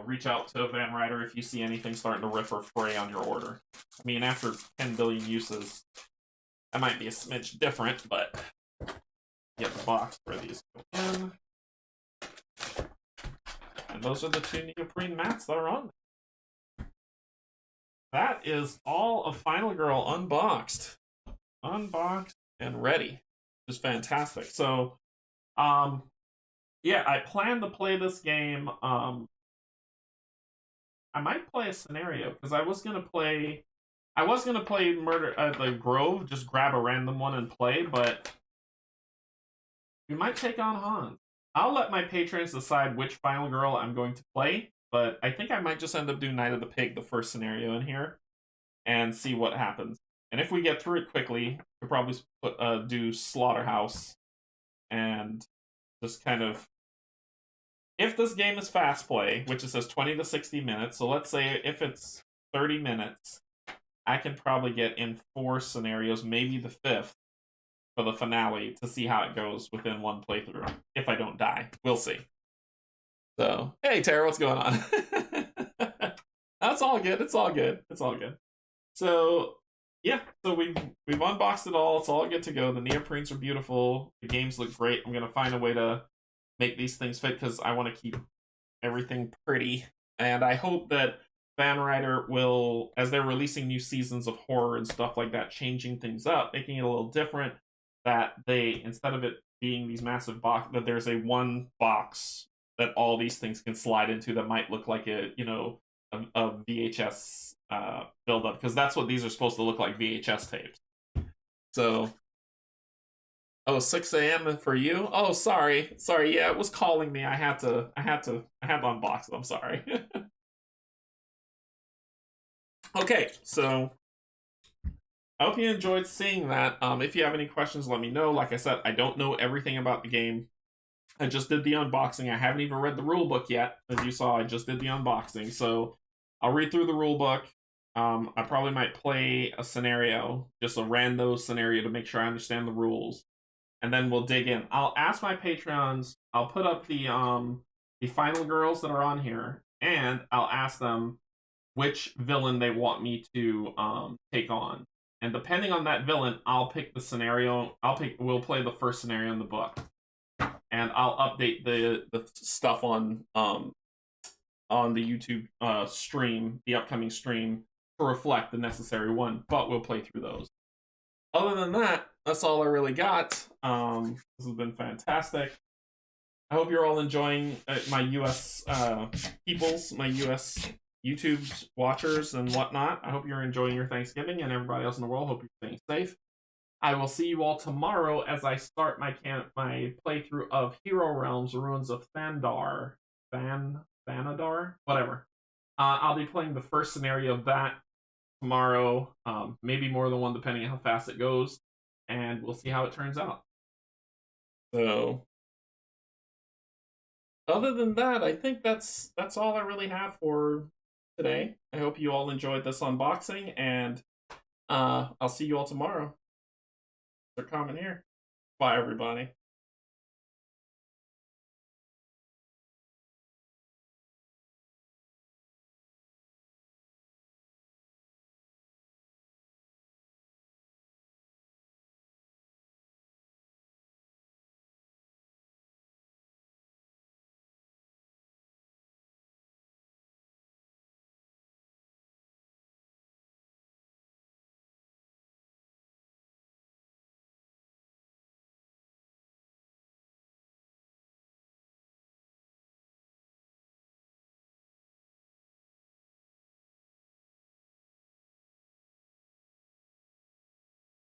reach out to Van Ryder if you see anything starting to rip or fray on your order. I mean, after 10 billion uses, that might be a smidge different, but get the box where these go in. And those are the 2 neoprene mats that are on there. That is all of Final Girl unboxed. Unboxed and ready. Which is fantastic. So, yeah, I plan to play this game. I might play a scenario because I was gonna play Murder at the Grove, just grab a random one and play, but we might take on Hans. I'll let my patrons decide which Final Girl I'm going to play, but I think I might just end up doing Night of the Pig, the first scenario in here, and see what happens. And if we get through it quickly, we'll probably do Slaughterhouse and just kind of... If this game is fast play, which it says 20 to 60 minutes, so let's say if it's 30 minutes, I can probably get in 4 scenarios, maybe the 5th, for the finale to see how it goes within one playthrough. If I don't die. We'll see. So, hey Tara, what's going on? That's all good. It's all good. It's all good. So, yeah, so we've unboxed it all. It's all good to go. The neoprenes are beautiful. The games look great. I'm going to find a way to make these things fit because I want to keep everything pretty. And I hope that Van Ryder will, as they're releasing new seasons of horror and stuff like that, changing things up, making it a little different, that they, instead of it being these massive box, that there's a one box that all these things can slide into that might look like a VHS build-up, because that's what these are supposed to look like, VHS tapes. So, 6 a.m. for you? Oh, sorry. Yeah, it was calling me. I had to unbox it. I'm sorry. Okay, so I hope you enjoyed seeing that. If you have any questions, let me know. Like I said, I don't know everything about the game. I just did the unboxing. I haven't even read the rule book yet. As you saw, I just did the unboxing. So I'll read through the rule book. I probably might play a scenario, just a random scenario to make sure I understand the rules. And then we'll dig in. I'll ask my Patreons, I'll put up the final girls that are on here, and I'll ask them which villain they want me to take on. And depending on that villain, I'll pick the scenario. We'll play the first scenario in the book. And I'll update the stuff on the YouTube stream, the upcoming stream, to reflect the necessary one. But we'll play through those. Other than that, that's all I really got. This has been fantastic. I hope you're all enjoying my US peoples, my US YouTube watchers and whatnot. I hope you're enjoying your Thanksgiving, and everybody else in the world. Hope you're staying safe. I will see you all tomorrow as I start my playthrough of Hero Realms: Ruins of Thandar. Thanadar? Whatever. I'll be playing the first scenario of that tomorrow. Maybe more than one, depending on how fast it goes, and we'll see how it turns out. So, other than that, I think that's all I really have for today. I hope you all enjoyed this unboxing, and I'll see you all tomorrow. They're coming here. Bye, everybody.